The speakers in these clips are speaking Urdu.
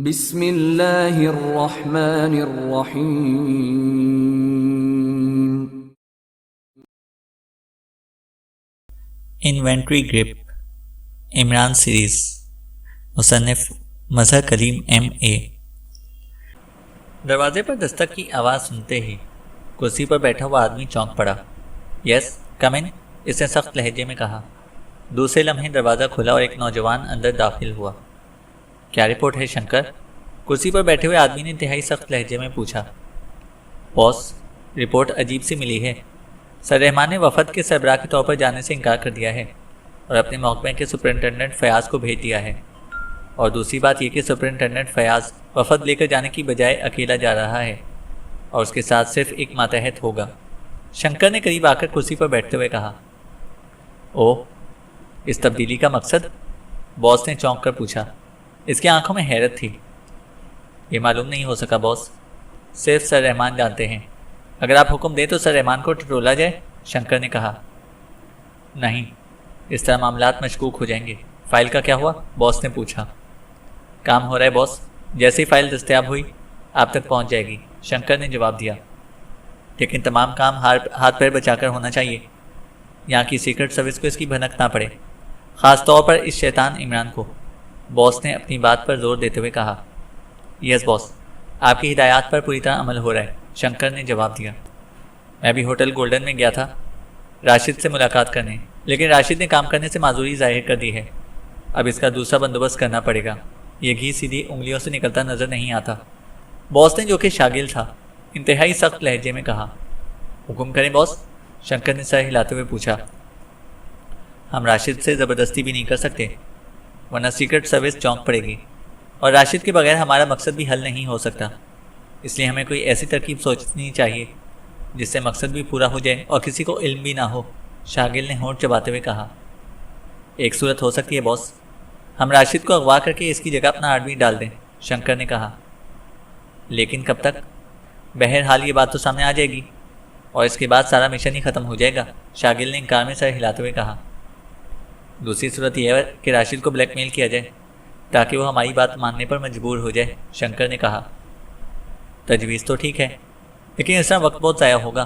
بسم اللہ الرحمن الرحیم۔ انوینٹری گرپ عمران سیریز، مصنف مظہر کلیم ایم اے۔ دروازے پر دستک کی آواز سنتے ہی کرسی پر بیٹھا ہوا آدمی چونک پڑا۔ یس کم ان، اس نے سخت لہجے میں کہا۔ دوسرے لمحے دروازہ کھلا اور ایک نوجوان اندر داخل ہوا۔ کیا رپورٹ ہے شنکر؟ کرسی پر بیٹھے ہوئے آدمی نے انتہائی سخت لہجے میں پوچھا۔ باس، رپورٹ عجیب سی ملی ہے۔ سر رحمان نے وفد کے سربراہ کے طور پر جانے سے انکار کر دیا ہے اور اپنے محکمے کے سپرنٹینڈنٹ فیاض کو بھیج دیا ہے، اور دوسری بات یہ کہ سپرنٹینڈنٹ فیاض وفد لے کر جانے کی بجائے اکیلا جا رہا ہے اور اس کے ساتھ صرف ایک ماتحت ہوگا۔ شنکر نے قریب آ کر کرسی پر بیٹھتے ہوئے کہا۔ اوہ، اس تبدیلی کا مقصد؟ باس نے چونک کر پوچھا۔ اس کی آنکھوں میں حیرت تھی۔ یہ معلوم نہیں ہو سکا باس، صرف سر رحمان جانتے ہیں۔ اگر آپ حکم دیں تو سر رحمان کو ٹٹولا جائے؟ شنکر نے کہا۔ نہیں، اس طرح معاملات مشکوک ہو جائیں گے۔ فائل کا کیا ہوا؟ باس نے پوچھا۔ کام ہو رہا ہے باس، جیسے ہی فائل دستیاب ہوئی آپ تک پہنچ جائے گی، شنکر نے جواب دیا۔ لیکن تمام کام ہاتھ پیر بچا کر ہونا چاہیے، یہاں کی سیکرٹ سروس کو اس کی بھنک نہ پڑے، خاص طور پر اس شیطان عمران کو، باس نے اپنی بات پر زور دیتے ہوئے کہا۔ یس باس، آپ کی ہدایات پر پوری طرح عمل ہو رہا ہے، شنکر نے جواب دیا۔ میں بھی ہوٹل گولڈن میں گیا تھا راشد سے ملاقات کرنے، لیکن راشد نے کام کرنے سے معذوری ظاہر کر دی ہے۔ اب اس کا دوسرا بندوبست کرنا پڑے گا، یہ گھی سیدھی انگلیوں سے نکلتا نظر نہیں آتا، باس نے جو کہ شاگل تھا انتہائی سخت لہجے میں کہا۔ حکم کریں باس، شنکر نے سر ہلاتے ہوئے پوچھا۔ ہم راشد سے زبردستی بھی نہیں کر سکتے، ورنہ سیکرٹ سروس چونک پڑے گی، اور راشد کے بغیر ہمارا مقصد بھی حل نہیں ہو سکتا۔ اس لیے ہمیں کوئی ایسی ترکیب سوچنی چاہیے جس سے مقصد بھی پورا ہو جائے اور کسی کو علم بھی نہ ہو، شاگل نے ہونٹ چباتے ہوئے کہا۔ ایک صورت ہو سکتی ہے باس، ہم راشد کو اغوا کر کے اس کی جگہ اپنا آدمی ڈال دیں، شنکر نے کہا۔ لیکن کب تک؟ بہرحال یہ بات تو سامنے آ جائے گی اور اس کے بعد سارا مشن ہی ختم ہو جائے گا، شاگل نے انکار میں سر ہلاتے ہوئے کہا۔ دوسری صورت یہ ہے کہ راشد کو بلیک میل کیا جائے تاکہ وہ ہماری بات ماننے پر مجبور ہو جائے، شنکر نے کہا۔ تجویز تو ٹھیک ہے، لیکن اس طرح وقت بہت ضائع ہوگا،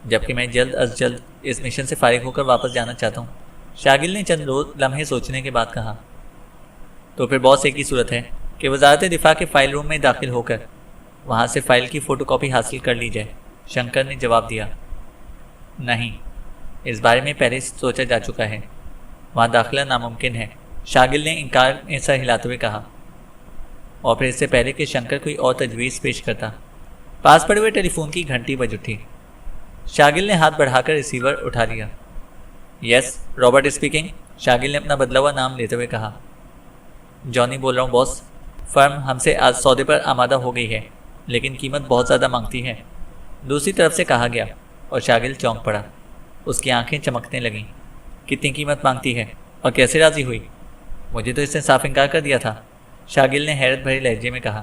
جبکہ میں جلد از جلد اس مشن سے فارغ ہو کر واپس جانا چاہتا ہوں، شاگل نے چند لمحے سوچنے کے بعد کہا۔ تو پھر باس ایک ہی صورت ہے کہ وزارت دفاع کے فائل روم میں داخل ہو کر وہاں سے فائل کی فوٹو کاپی حاصل کر لی جائے، شنکر نے جواب دیا۔ نہیں، اس بارے میں پہلے سوچا جا چکا ہے، وہاں داخلہ ناممکن ہے، شاگل نے انکار میں سر ہلاتے ہوئے کہا۔ اور پھر اس سے پہلے کہ شنکر کوئی اور تجویز پیش کرتا، پاس پڑے ہوئے ٹیلی فون کی گھنٹی بج اٹھی۔ شاگل نے ہاتھ بڑھا کر ریسیور اٹھا لیا۔ یس، رابرٹ اسپیکنگ، شاگل نے اپنا بدلا ہوا نام لیتے ہوئے کہا۔ جانی بول رہا ہوں باس، فرم ہم سے آج سودے پر آمادہ ہو گئی ہے، لیکن قیمت بہت زیادہ مانگتی ہے، دوسری طرف سے کہا گیا، اور شاگل چونک پڑا، اس کی آنکھیں چمکنے لگیں۔ کتنی قیمت مانگتی ہے اور کیسے راضی ہوئی؟ مجھے تو اس نے صاف انکار کر دیا تھا، شاگل نے حیرت بھرے لہجے میں کہا۔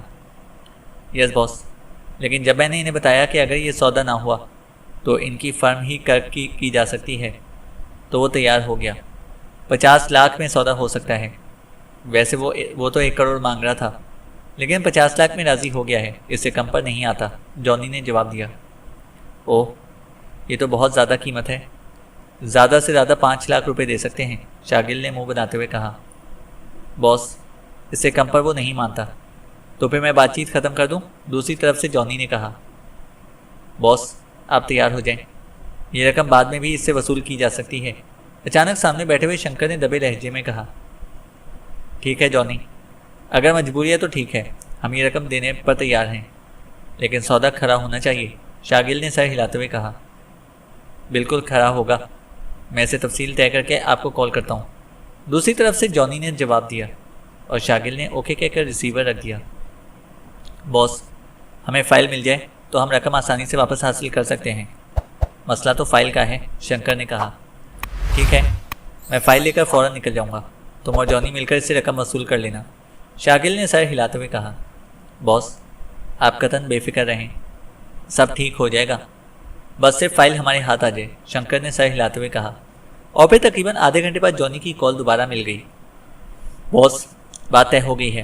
یس باس، لیکن جب میں نے انہیں بتایا کہ اگر یہ سودا نہ ہوا تو ان کی فرم ہی کی جا سکتی ہے تو وہ تیار ہو گیا۔ 50 لاکھ میں سودا ہو سکتا ہے، ویسے وہ تو 1 کروڑ مانگ رہا تھا، لیکن 50 لاکھ میں راضی ہو گیا ہے، اس سے کم پر نہیں آتا، جانی نے جواب دیا۔ اوہ، یہ تو بہت زیادہ قیمت ہے، زیادہ سے زیادہ 5 لاکھ روپے دے سکتے ہیں، شاگل نے منہ بناتے ہوئے کہا۔ باس، اس سے کم پر وہ نہیں مانتا، تو پھر میں بات چیت ختم کر دوں، دوسری طرف سے جانی نے کہا۔ باس، آپ تیار ہو جائیں، یہ رقم بعد میں بھی اس سے وصول کی جا سکتی ہے، اچانک سامنے بیٹھے ہوئے شنکر نے دبے لہجے میں کہا۔ ٹھیک ہے جانی، اگر مجبوری ہے تو ٹھیک ہے، ہم یہ رقم دینے پر تیار ہیں، لیکن سودا کھرا ہونا چاہیے، شاگل نے سر ہلاتے ہوئے کہا۔ بالکل کھرا ہوگا، میں اسے تفصیل طے کر کے آپ کو کال کرتا ہوں، دوسری طرف سے جانی نے جواب دیا، اور شاگل نے اوکے کہہ کر ریسیور رکھ دیا۔ باس، ہمیں فائل مل جائے تو ہم رقم آسانی سے واپس حاصل کر سکتے ہیں، مسئلہ تو فائل کا ہے، شنکر نے کہا۔ ٹھیک ہے، میں فائل لے کر فوراً نکل جاؤں گا، تم اور جانی مل کر اس سے رقم وصول کر لینا، شاگل نے سر ہلاتے ہوئے کہا۔ باس، آپ قطعاً بے فکر رہیں، سب ٹھیک ہو جائے گا، بس صرف فائل ہمارے ہاتھ آ جائے، شنکر نے سر ہلاتے ہوئے کہا۔ اور پھر تقریباً آدھے گھنٹے بعد جانی کی کال دوبارہ مل گئی۔ باس، بات طے ہو گئی ہے،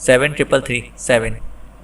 7337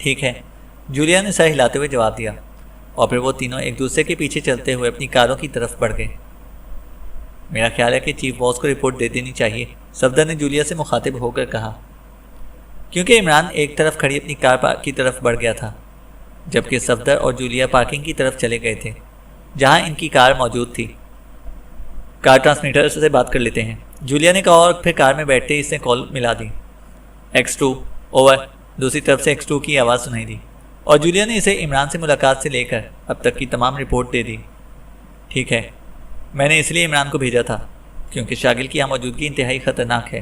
ٹھیک ہے، جولیا نے سر ہلاتے ہوئے جواب دیا، اور پھر وہ تینوں ایک دوسرے کے پیچھے چلتے ہوئے اپنی کاروں کی طرف بڑھ گئے۔ میرا خیال ہے کہ چیف باس کو رپورٹ دے دینی چاہیے، صفدر نے جولیا سے مخاطب ہو کر کہا، کیونکہ عمران ایک طرف کھڑی اپنی کار کی طرف بڑھ گیا تھا، جبکہ صفدر اور جولیا پارکنگ کی طرف چلے گئے تھے جہاں ان کی کار موجود تھی۔ کار ٹرانسمیٹر سے بات کر لیتے ہیں، جولیا نے کہا، اور پھر کار میں بیٹھتے ہی اس نے کال ملا دی۔ X2 اوور، دوسری طرف سے X2 کی آواز سنائی دی، اور جولیا نے اسے عمران سے ملاقات سے لے کر اب تک کی تمام رپورٹ دے دی۔ ٹھیک ہے، میں نے اس لیے عمران کو بھیجا تھا کیونکہ شاگل کی یہاں موجودگی انتہائی خطرناک ہے۔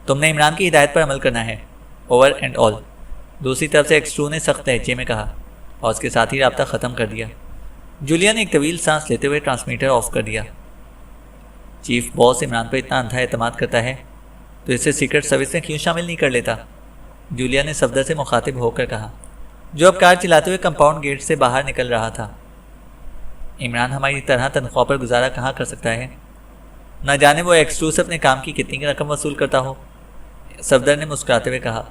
تم نے عمران کی ہدایت پر عمل کرنا ہے، اوور اینڈ آل، دوسری طرف سے X2 نے سخت لہجے میں کہا، اور اس کے ساتھ ہی رابطہ ختم کر دیا۔ جولیا نے ایک طویل سانس لیتے ہوئے ٹرانسمیٹر آف کر دیا۔ چیف باس عمران پر اتنا اندھا اعتماد کرتا ہے تو اسے سیکرٹ سروس میں کیوں شامل نہیں کر لیتا؟ جولیا نے صفدر سے مخاطب ہو کر کہا، جو اب کار چلاتے ہوئے کمپاؤنڈ گیٹ سے باہر نکل رہا تھا۔ عمران ہماری طرح تنخواہ پر گزارا کہاں کر سکتا ہے؟ نہ جانے وہ X2 سے اپنے کام کی کتنی رقم وصول کرتا ہو، صفدر نے مسکراتے ہوئے کہا،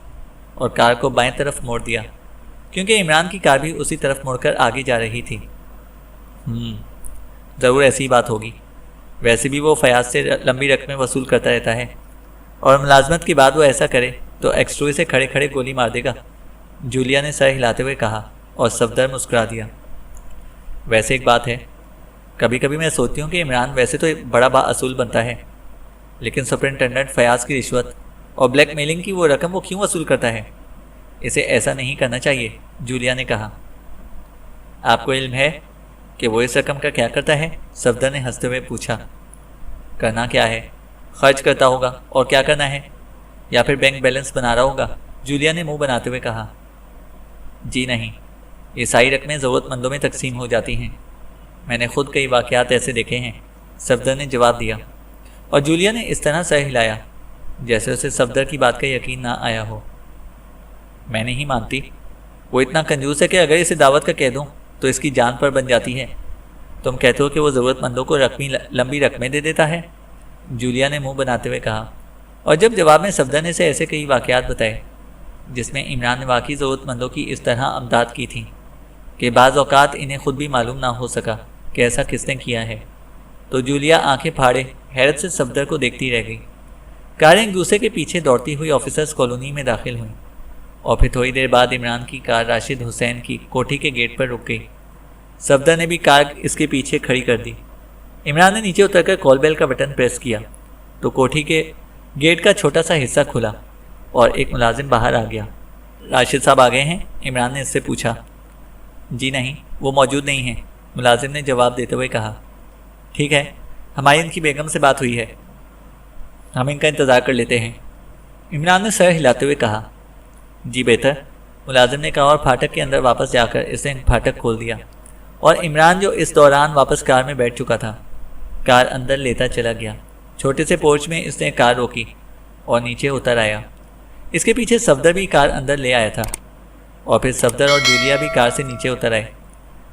اور کار کو بائیں طرف موڑ دیا کیونکہ عمران کی کار بھی اسی طرف مڑ کر آگے جا رہی تھی۔ ضرور ایسی ہی بات ہوگی، ویسے بھی وہ فیاض سے لمبی رقمیں وصول کرتا رہتا ہے، اور ملازمت کے بعد وہ ایسا کرے تو X2 سے کھڑے کھڑے گولی مار دے گا، جولیا نے سر ہلاتے ہوئے کہا، اور صفدر مسکرا دیا۔ ویسے ایک بات ہے، کبھی کبھی میں سوچتی ہوں کہ عمران ویسے تو بڑا با اصول بنتا ہے، لیکن سپرنٹینڈنٹ فیاض کی رشوت اور بلیک میلنگ کی وہ رقم وہ کیوں وصول کرتا ہے؟ اسے ایسا نہیں کرنا چاہیے، جولیا نے کہا۔ آپ کو علم ہے کہ وہ اس رقم کا کیا کرتا ہے؟ صفدر نے ہنستے ہوئے پوچھا۔ کرنا کیا ہے؟ خرچ کرتا ہوگا، اور کیا کرنا ہے؟ یا پھر بینک بیلنس بنا رہا ہوگا، جولیا نے منہ بناتے ہوئے کہا۔ جی نہیں، یہ ساری رقمیں ضرورت مندوں میں تقسیم ہو جاتی ہیں، میں نے خود کئی واقعات ایسے دیکھے ہیں، صفدر نے جواب دیا، اور جولیا نے اس طرح سر ہلایا جیسے اسے صفدر کی بات کا یقین نہ آیا ہو۔ میں نہیں مانتی، وہ اتنا کنجوس ہے کہ اگر اسے دعوت کا کہہ دوں تو اس کی جان پر بن جاتی ہے۔ تم کہتے ہو کہ وہ ضرورت مندوں کو لمبی رقمیں دے دیتا ہے، جولیا نے منہ بناتے ہوئے کہا، اور جب جواب میں صفدر نے اسے ایسے کئی واقعات بتائے جس میں عمران نے واقعی ضرورت مندوں کی اس طرح امداد کی تھی کہ بعض اوقات انہیں خود بھی معلوم نہ ہو سکا کہ ایسا کس نے کیا ہے، تو جولیا آنکھیں پھاڑے حیرت سے صفدر کو دیکھتی رہ گئی۔ کاریں ایک دوسرے کے پیچھے دوڑتی ہوئی آفیسرز کالونی میں داخل ہوئیں، اور پھر تھوڑی دیر بعد عمران کی کار راشد حسین کی کوٹھی کے گیٹ پر رک گئی۔ صفدر نے بھی کار اس کے پیچھے کھڑی کر دی۔ عمران نے نیچے اتر کر کال بیل کا بٹن پریس کیا تو کوٹھی کے گیٹ کا چھوٹا سا حصہ کھلا اور ایک ملازم باہر آ گیا۔ راشد صاحب آ گئے ہیں؟ عمران نے اس سے پوچھا۔ جی نہیں، وہ موجود نہیں ہیں، ملازم نے جواب دیتے ہوئے کہا۔ ٹھیک ہے، ہماری ان کی بیگم سے بات ہوئی ہے، ہم ان کا انتظار کر لیتے ہیں، عمران نے سر ہلاتے ہوئے کہا۔ جی بہتر، ملازم نے کہا، اور پھاٹک کے اندر واپس جا کر اس نے پھاٹک کھول دیا، اور عمران جو اس دوران واپس کار میں بیٹھ چکا تھا کار اندر لیتا چلا گیا۔ چھوٹے سے پورچ میں اس نے کار روکی اور نیچے اتر آیا۔ اس کے پیچھے صفدر بھی کار اندر لے آیا تھا، اور پھر صفدر اور جولیا بھی کار سے نیچے اتر آئے۔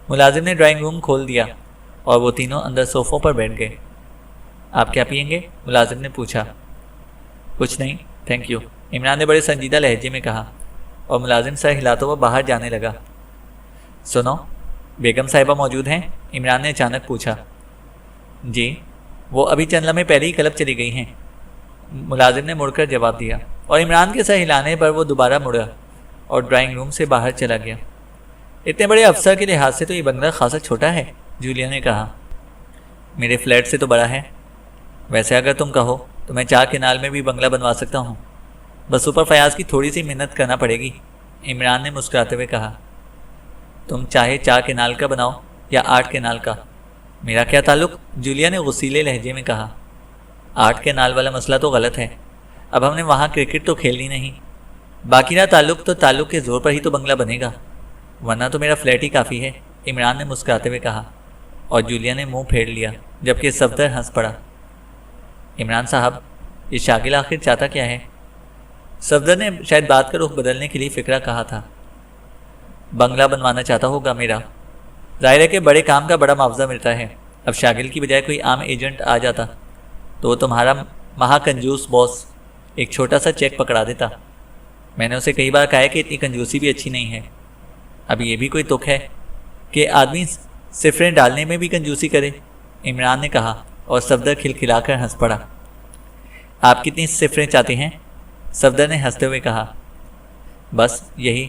ملازم نے ڈرائنگ روم کھول دیا اور وہ تینوں اندر صوفوں پر بیٹھ گئے۔ آپ کیا پئیں گے؟ ملازم نے پوچھا۔ کچھ نہیں، تھینک یو، عمران نے بڑے سنجیدہ لہجے میں کہا، اور ملازم سر ہلاتا ہوا باہر جانے لگا۔ سنو، بیگم صاحبہ موجود ہیں؟ عمران نے اچانک پوچھا۔ جی، وہ ابھی چند لمحے پہلے ہی کلب چلی گئی ہیں، ملازم نے مڑ کر جواب دیا، اور عمران کے سر ہلانے پر وہ دوبارہ مڑا اور ڈرائنگ روم سے باہر چلا گیا۔ اتنے بڑے افسر کے لحاظ سے تو یہ بنگلہ خاصا چھوٹا ہے، جولیا نے کہا۔ میرے فلیٹ سے تو بڑا ہے، ویسے اگر تم کہو تو میں 4 کنال میں بھی بنگلہ بنوا سکتا ہوں، بس اوپر فیاض کی تھوڑی سی محنت کرنا پڑے گی، عمران نے مسکراتے ہوئے کہا۔ تم چاہے 4 کنال کا بناؤ یا 8 کنال کا، میرا کیا تعلق، جولیا نے غصیلے لہجے میں کہا۔ 8 کنال والا مسئلہ تو غلط ہے، اب ہم نے وہاں کرکٹ تو کھیلنی نہیں، باقی رہا تعلق تو تعلق کے زور پر ہی تو بنگلہ بنے گا، ورنہ تو میرا فلیٹ ہی کافی ہے، عمران نے مسکراتے ہوئے کہا، اور جولیا نے منہ پھیر لیا جبکہ صفدر ہنس پڑا۔ عمران صاحب، یہ شاگل آخر چاہتا کیا ہے؟ صفدر نے شاید بات کا رخ بدلنے کے لیے فکرہ کہا تھا۔ بنگلہ بنوانا چاہتا ہوگا میرا، ظاہر ہے کہ بڑے کام کا بڑا معاوضہ ملتا ہے، اب شاگل کی بجائے کوئی عام ایجنٹ آ جاتا تو وہ تمہارا مہا کنجوس باس ایک چھوٹا سا چیک پکڑا دیتا۔ میں نے اسے کئی بار کہا ہے کہ اتنی کنجوسی بھی اچھی نہیں ہے. اب یہ بھی کوئی تک ہے کہ آدمی صفریں ڈالنے میں بھی کنجوسی کرے؟ عمران نے کہا اور صفدر کھلکھلا کر ہنس پڑا. آپ کتنی صفریں چاہتے ہیں؟ صفدر نے ہنستے ہوئے کہا. بس یہی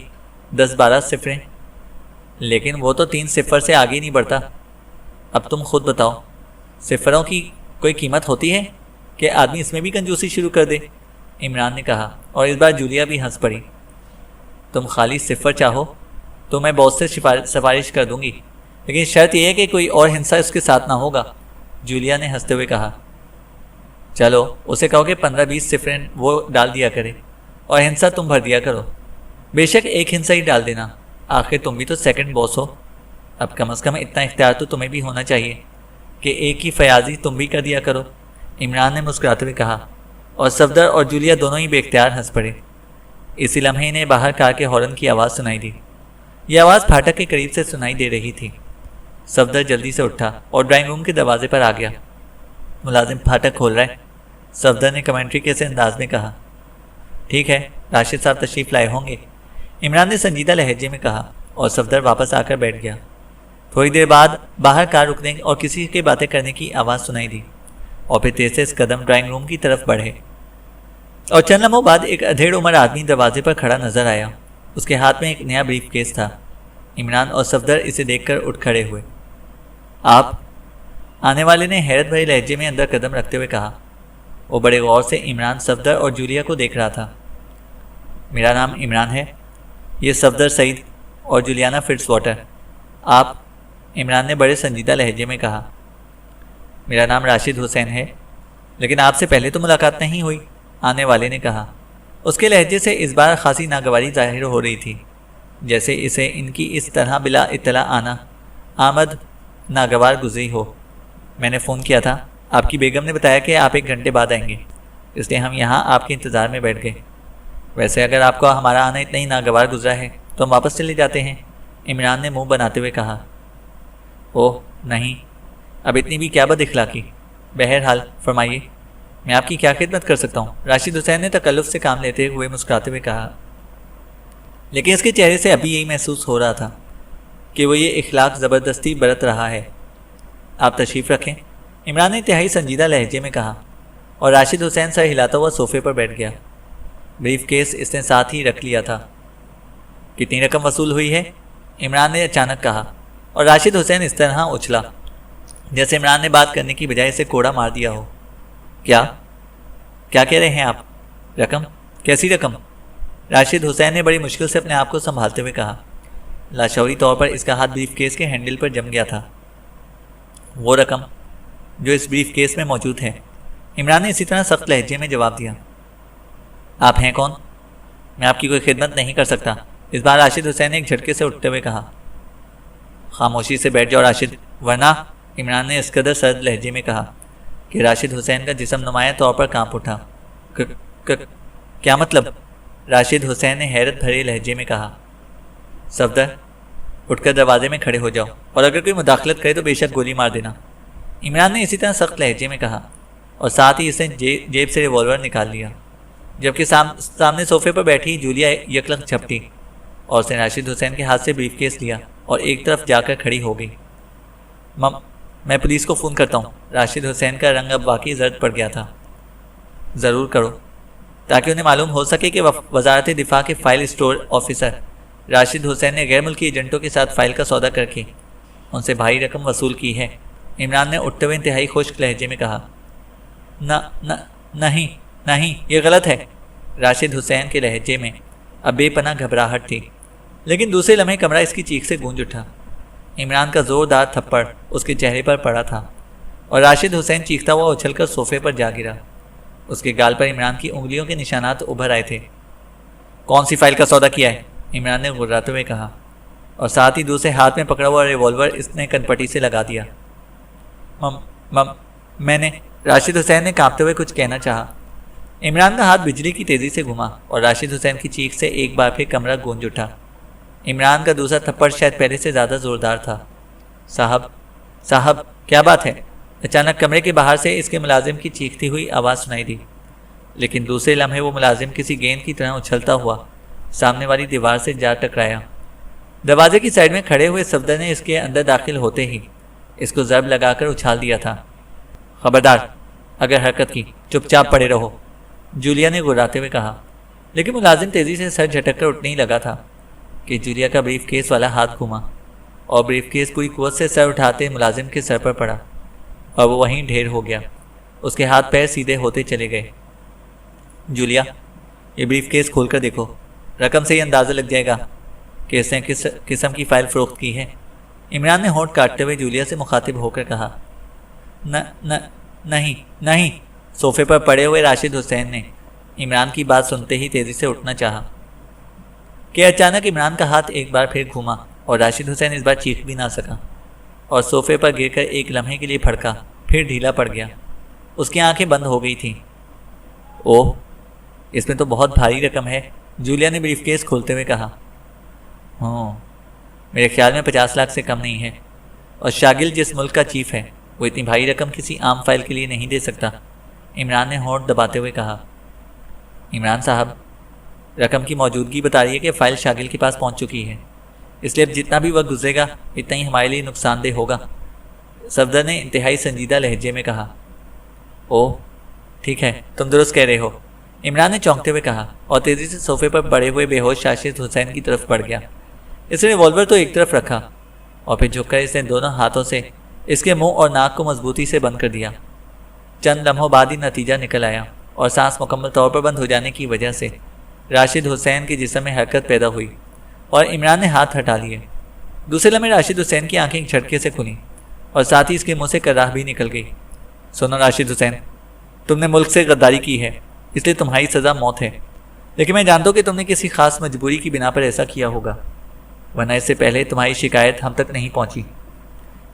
10-12 صفریں. لیکن وہ تو 3 صفر سے آگے نہیں بڑھتا. اب تم خود بتاؤ، صفروں کی کوئی قیمت ہوتی ہے کہ آدمی اس میں بھی کنجوسی شروع کر دے؟ عمران نے کہا اور اس بار جولیا بھی ہنس پڑی. تم خالی صفر چاہو تو میں باس سے سفارش کر دوں گی، لیکن شرط یہ ہے کہ کوئی اور ہنسا اس کے ساتھ نہ ہوگا. جولیا نے ہنستے ہوئے کہا. چلو اسے کہو کہ 15-20 صفریں وہ ڈال دیا کرے اور ہنسا تم بھر دیا کرو. بے شک ایک ہنسا ہی ڈال دینا، آخر تم بھی تو سیکنڈ باس ہو. اب کم از کم اتنا اختیار تو تمہیں بھی ہونا چاہیے کہ ایک ہی فیاضی تم بھی کر دیا کرو. عمران نے مسکراتے ہوئے کہا اور صفدر اور جولیا دونوں ہی بے اختیار ہنس پڑے. اسی لمحے انہیں باہر کار کے ہارن کی آواز سنائی دی. یہ آواز پھاٹک کے قریب سے سنائی دے رہی تھی. صفدر جلدی سے اٹھا اور ڈرائنگ روم کے دروازے پر آ گیا. ملازم پھاٹک کھول رہا ہے، صفدر نے کمنٹری کے سے انداز میں کہا. ٹھیک ہے، راشد صاحب تشریف لائے ہوں گے، عمران نے سنجیدہ لہجے میں کہا اور صفدر واپس آ کر بیٹھ گیا. تھوڑی دیر بعد باہر کار رکنے اور کسی کے باتیں کرنے کی آواز سنائی دی اور پھر تیز سے قدم ڈرائنگ روم کی طرف بڑھے اور چند لمحوں بعد ایک ادھیڑ عمر آدمی دروازے پر کھڑا نظر آیا. اس کے ہاتھ میں ایک نیا بریف کیس تھا. عمران اور صفدر اسے دیکھ کر اٹھ کھڑے ہوئے. آپ؟ آنے والے نے حیرت بھرے لہجے میں اندر قدم رکھتے ہوئے کہا. وہ بڑے غور سے عمران، صفدر اور جولیا کو دیکھ رہا تھا. میرا نام عمران ہے، یہ صفدر سعید اور جولیانا فٹس واٹر. آپ؟ عمران نے بڑے سنجیدہ لہجے میں کہا. میرا نام راشد حسین ہے، لیکن آپ سے پہلے تو ملاقات نہیں ہوئی، آنے والے نے کہا. اس کے لہجے سے اس بار خاصی ناگواری ظاہر ہو رہی تھی، جیسے اسے ان کی اس طرح بلا اطلاع آمد ناگوار گزری ہو. میں نے فون کیا تھا، آپ کی بیگم نے بتایا کہ آپ 1 گھنٹے بعد آئیں گے، اس لیے ہم یہاں آپ کے انتظار میں بیٹھ گئے. ویسے اگر آپ کو ہمارا آنا اتنا ہی ناگوار گزرا ہے تو ہم واپس چلے جاتے ہیں، عمران نے منہ بناتے ہوئے کہا. اوہ نہیں، اب اتنی بھی کیا بد اخلاقی. بہرحال فرمائیے، میں آپ کی کیا خدمت کر سکتا ہوں؟ راشد حسین نے تکلف سے کام لیتے ہوئے مسکراتے ہوئے کہا. لیکن اس کے چہرے سے ابھی یہی محسوس ہو رہا تھا کہ وہ یہ اخلاق زبردستی برت رہا ہے. آپ تشریف رکھیں، عمران نے انتہائی سنجیدہ لہجے میں کہا اور راشد حسین سر ہلاتا ہوا صوفے پر بیٹھ گیا. بریف کیس اس نے ساتھ ہی رکھ لیا تھا. کتنی رقم وصول ہوئی ہے؟ عمران نے اچانک کہا اور راشد حسین اس طرح اچھلا جیسے عمران نے بات کرنے کی بجائے اسے کوڑا مار دیا ہو. کیا کہہ رہے ہیں آپ؟ رقم؟ کیسی رقم؟ راشد حسین نے بڑی مشکل سے اپنے آپ کو سنبھالتے ہوئے کہا. لاشعوری طور پر اس کا ہاتھ بریف کیس کے ہینڈل پر جم گیا تھا. وہ رقم جو اس بریف کیس میں موجود ہے، عمران نے اسی طرح سخت لہجے میں جواب دیا. آپ ہیں کون؟ میں آپ کی کوئی خدمت نہیں کر سکتا، اس بار راشد حسین نے ایک جھٹکے سے اٹھتے ہوئے کہا. خاموشی سے بیٹھ جاؤ راشد، ورنہ، عمران نے اس قدر سرد لہجے میں کہا کہ راشد حسین کا جسم نمایاں طور پر کانپ اٹھا. کیا مطلب؟ راشد حسین نے حیرت بھرے لہجے میں کہا. صفدر، اٹھ کر دروازے میں کھڑے ہو جاؤ اور اگر کوئی مداخلت کرے تو بے شک گولی مار دینا، عمران نے اسی طرح سخت لہجے میں کہا اور ساتھ ہی اس نے جیب سے ریوالور نکال لیا. جبکہ سامنے صوفے پر بیٹھی جولیا یکلخ جھپٹی اور اس نے راشد حسین کے ہاتھ سے بریف کیس لیا اور ایک طرف جا کر کھڑی ہو گئی. میں پولیس کو فون کرتا ہوں. راشد حسین کا رنگ اب واقعی زرد پڑ گیا تھا. ضرور کرو، تاکہ انہیں معلوم ہو سکے کہ وزارت دفاع کے فائل اسٹور آفیسر راشد حسین نے غیر ملکی ایجنٹوں کے ساتھ فائل کا سودا کر کے ان سے بھاری رقم وصول کی ہے. عمران نے اٹھتے ہوئے انتہائی خشک لہجے میں کہا. نہیں، یہ غلط ہے. راشد حسین کے لہجے میں اب بے پناہ گھبراہٹ تھی، لیکن دوسرے لمحے کمرہ اس کی چیخ سے گونج اٹھا. عمران کا زوردار تھپڑ اس کے چہرے پر پڑا تھا اور راشد حسین چیختا ہوا اچھل کر صوفے پر جا گرا. اس کے گال پر عمران کی انگلیوں کے نشانات ابھر آئے تھے. کون سی فائل کا سودا کیا ہے؟ عمران نے غراتے ہوئے کہا اور ساتھ ہی دوسرے ہاتھ میں پکڑا ہوا ریوالور اس نے کنپٹی سے لگا دیا. میں نے، راشد حسین نے کانپتے ہوئے کچھ کہنا چاہا. عمران کا ہاتھ بجلی کی تیزی سے گھما اور راشد حسین کی چیخ سے ایک بار پھر کمرہ گونج اٹھا. عمران کا دوسرا تھپڑ شاید پہلے سے زیادہ زوردار تھا. صاحب کیا بات ہے؟ اچانک کمرے کے باہر سے اس کے ملازم کی چیختی ہوئی آواز سنائی دی، لیکن دوسرے لمحے وہ ملازم کسی گیند کی طرح اچھلتا ہوا سامنے والی دیوار سے جا ٹکرایا۔ دروازے کی سائڈ میں کھڑے ہوئے صفدر نے اس کے اندر داخل ہوتے ہی اس کو ضرب لگا کر اچھال دیا تھا۔ خبردار، اگر حرکت کی چپ چاپ پڑے رہو، جولیا نے گراتے ہوئے کہا۔ لیکن ملازم تیزی سے سر جھٹک کر اٹھنے ہی لگا تھا کہ جولیا کا بریف کیس والا ہاتھ گھوما اور بریف کیس پوری قوت سے سر اٹھاتے ملازم کے سر پر پڑا اور وہ وہیں ڈھیر ہو گیا۔ اس کے ہاتھ پیر سیدھے ہوتے چلے گئے۔ جولیا، یہ بریف کیس کھول کر دیکھو، رقم سے یہ اندازہ لگ جائے گا کہ اس نے کس قسم کی فائل فروخت کی ہے۔ عمران نے ہونٹ کاٹتے ہوئے جولیا سے مخاطب ہو کر کہا۔ نہیں، صوفے پر پڑے ہوئے راشد حسین نے عمران کی بات سنتے ہی تیزی سے اٹھنا چاہا کہ اچانک عمران کا ہاتھ ایک بار پھر گھوما اور راشد حسین اس بار چیخ بھی نہ سکا اور صوفے پر گر کر ایک لمحے کے لیے پھڑکا، پھر ڈھیلا پڑ گیا۔ اس کی آنکھیں بند ہو گئی تھیں۔ اوہ، اس میں تو بہت بھاری رقم ہے، جولیا نے بریف کیس کھولتے ہوئے کہا۔ میرے خیال میں 50 لاکھ سے کم نہیں ہے، اور شاگل جس ملک کا چیف ہے وہ اتنی بھاری رقم کسی عام فائل کے لیے نہیں دے سکتا، عمران نے ہونٹ دباتے ہوئے کہا۔ عمران صاحب، رقم کی موجودگی بتا رہی ہے کہ فائل شاگل کے پاس پہنچ چکی ہے، اس لیے اب جتنا بھی وقت گزرے گا اتنا ہی ہمارے لیے نقصان دہ ہوگا، صفدر نے انتہائی سنجیدہ لہجے میں کہا۔ اوہ، ٹھیک ہے، تم درست کہہ رہے ہو، عمران نے چونکتے ہوئے کہا اور تیزی سے صوفے پر بڑے ہوئے بے ہوش راشد حسین کی طرف بڑھ گیا۔ اس نے ریوالور تو ایک طرف رکھا اور پھر جھک کر اس نے دونوں ہاتھوں سے اس کے منہ اور ناک کو مضبوطی سے بند کر دیا۔ چند لمحوں بعد ہی نتیجہ نکل آیا اور سانس مکمل طور پر بند ہو جانے کی وجہ سے راشد حسین کے جسم میں حرکت پیدا ہوئی اور عمران نے ہاتھ ہٹا لیے۔ دوسرے لمحے راشد حسین کی آنکھیں ایک جھٹکے سے کھلیں اور ساتھ ہی اس کے منہ سے کراہ بھی نکل گئی۔ سنو راشد حسین، تم نے ملک سے غداری کی ہے، اس لیے تمہاری سزا موت ہے، لیکن میں جانتا ہوں کہ تم نے کسی خاص مجبوری کی بنا پر ایسا کیا ہوگا، ورنہ اس سے پہلے تمہاری شکایت ہم تک نہیں پہنچی۔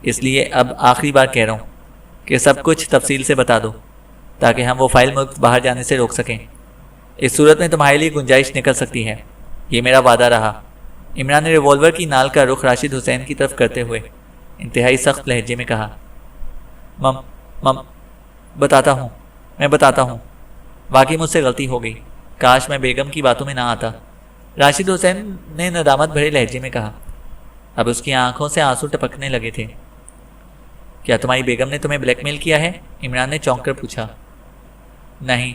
اس لیے اب آخری بار کہہ رہا ہوں کہ سب کچھ تفصیل سے بتا دو تاکہ ہم وہ فائل ملک باہر جانے سے روک سکیں۔ اس صورت میں تمہارے لیے گنجائش نکل سکتی ہے، یہ میرا وعدہ رہا۔ عمران نے ریوالور کی نال کا رخ راشد حسین کی طرف کرتے ہوئے انتہائی سخت لہجے میں کہا۔ میں بتاتا ہوں، واقعی مجھ سے غلطی ہو گئی، کاش میں بیگم کی باتوں میں نہ آتا، راشد حسین نے ندامت بھرے لہجے میں کہا۔ اب اس کی آنکھوں سے آنسو ٹپکنے لگے تھے۔ کیا تمہاری بیگم نے تمہیں بلیک میل کیا ہے؟ عمران نے چونک کر پوچھا۔ نہیں،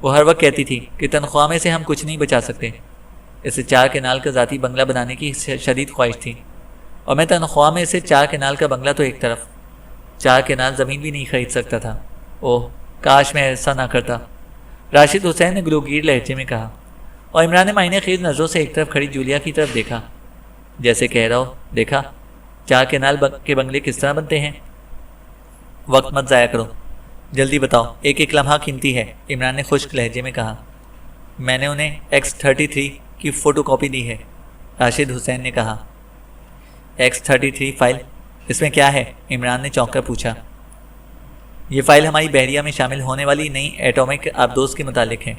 وہ ہر وقت کہتی تھی کہ تنخواہ میں سے ہم کچھ نہیں بچا سکتے۔ اسے 4 کنال کا ذاتی بنگلہ بنانے کی شدید خواہش تھی، اور میں تنخواہ میں سے 4 کنال کا بنگلہ تو ایک طرف، 4 کنال زمین بھی نہیں خرید سکتا تھا۔ اوہ، کاش میں ایسا نہ کرتا، راشد حسین نے گلوگیر لہجے میں کہا، اور عمران نے معنی خیز نظروں سے ایک طرف کھڑی جولیا کی طرف دیکھا، جیسے کہہ رہا ہو، دیکھا 4 کنال کے بنگلے کس طرح بنتے ہیں۔ وقت مت ضائع کرو، جلدی بتاؤ، ایک ایک لمحہ قیمتی ہے، عمران نے خشک لہجے میں کہا۔ میں نے انہیں X33 کی فوٹو کاپی دی ہے، راشد حسین نے کہا۔ X33 فائل، اس میں کیا ہے؟ عمران نے چونک کر پوچھا۔ یہ فائل ہماری بحریہ میں شامل ہونے والی نئی ایٹومک آبدوز کے متعلق ہے،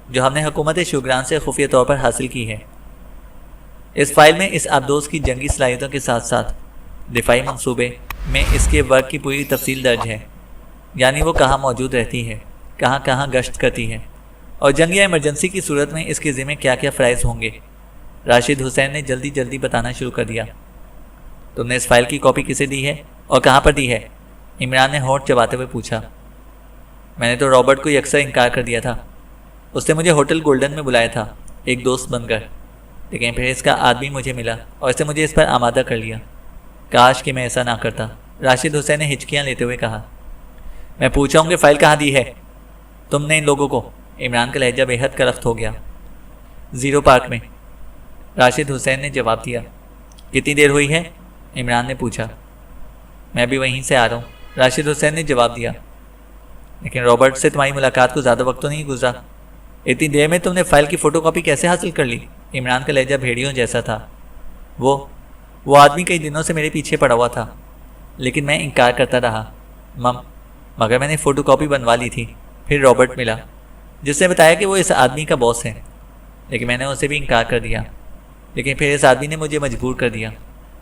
جو ہم نے حکومت شوگران سے خفیہ طور پر حاصل کی ہے۔ اس فائل میں اس آبدوز کی جنگی صلاحیتوں کے ساتھ ساتھ دفاعی منصوبے میں اس کے ورک کی پوری تفصیل درج ہے، یعنی وہ کہاں موجود رہتی ہے، کہاں کہاں گشت کرتی ہے، اور جنگ یا ایمرجنسی کی صورت میں اس کے ذمہ کیا کیا فرائض ہوں گے۔ راشد حسین نے جلدی بتانا شروع کر دیا۔ تم نے اس فائل کی کاپی کسے دی ہے اور کہاں پر دی ہے؟ عمران نے ہونٹ چباتے ہوئے پوچھا۔ میں نے تو رابرٹ کو یکسر انکار کر دیا تھا، اس نے مجھے ہوٹل گولڈن میں بلایا تھا ایک دوست بن کر، لیکن پھر اس کا آدمی مجھے ملا اور اس نے مجھے اس پر آمادہ کر لیا۔ کاش کہ میں ایسا نہ کرتا، راشد حسین نے ہچکیاں لیتے ہوئے کہا۔ میں پوچھا ہوں کہ فائل کہاں دی ہے تم نے ان لوگوں کو؟ عمران کا لہجہ بے حد کرخت ہو گیا۔ 0 پارک میں، راشد حسین نے جواب دیا۔ کتنی دیر ہوئی ہے؟ عمران نے پوچھا۔ میں بھی وہیں سے آ رہا ہوں، راشد حسین نے جواب دیا۔ لیکن رابرٹ سے تمہاری ملاقات کو زیادہ وقت تو نہیں گزرا، اتنی دیر میں تم نے فائل کی فوٹو کاپی کیسے حاصل کر لی؟ عمران کا لہجہ بھیڑیوں جیسا تھا۔ وہ آدمی کئی دنوں سے میرے پیچھے پڑا ہوا تھا، لیکن میں انکار کرتا رہا، مگر میں نے فوٹو کاپی بنوا لی تھی۔ پھر رابرٹ ملا جس نے بتایا کہ وہ اس آدمی کا باس ہے، لیکن میں نے اسے بھی انکار کر دیا، لیکن پھر اس آدمی نے مجھے مجبور کر دیا،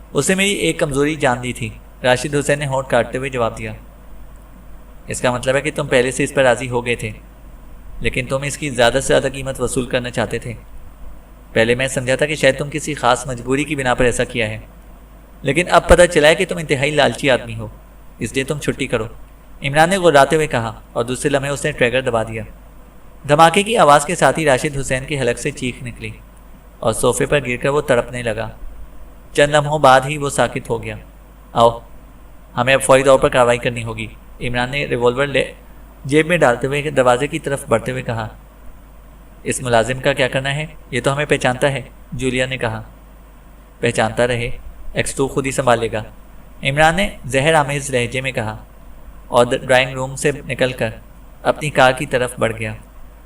اس نے میری ایک کمزوری جان لی تھی، راشد حسین نے ہونٹ کاٹتے ہوئے جواب دیا۔ اس کا مطلب ہے کہ تم پہلے سے اس پر راضی ہو گئے تھے، لیکن تم اس کی زیادہ سے زیادہ قیمت وصول کرنا چاہتے تھے۔ پہلے میں سمجھا تھا کہ شاید تم کسی خاص مجبوری کی بنا پر ایسا کیا ہے، لیکن اب پتہ چلا ہے کہ تم انتہائی لالچی آدمی ہو، اس لیے تم چھٹی کرو، عمران نے گراتے ہوئے کہا، اور دوسرے لمحے اس نے ٹریگر دبا دیا۔ دھماکے کی آواز کے ساتھ ہی راشد حسین کے حلق سے چیخ نکلی اور صوفے پر گر کر وہ تڑپنے لگا۔ چند لمحوں بعد ہی وہ ساکت ہو گیا۔ آؤ، ہمیں اب فوری طور پر کارروائی کرنی ہوگی، عمران نے ریوالور جیب میں ڈالتے ہوئے دروازے کی طرف بڑھتے ہوئے کہا۔ اس ملازم کا کیا کرنا ہے؟ یہ تو ہمیں پہچانتا ہے، جولیا نے کہا۔ پہچانتا رہے، ایکس2 خود ہی سنبھال لے گا، عمران نے زہر آمیز لہجے میں کہا، اور ڈرائنگ روم سے نکل کر اپنی کار کی طرف بڑھ گیا۔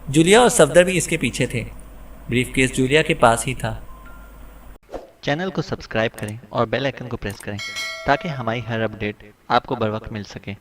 جولیا اور صفدر بھی اس کے پیچھے تھے۔ بریف کیس جولیا کے پاس ہی تھا۔ چینل کو سبسکرائب کریں اور بیل آئیکن کو پریس کریں تاکہ ہماری ہر اپڈیٹ آپ کو بر وقت مل سکے۔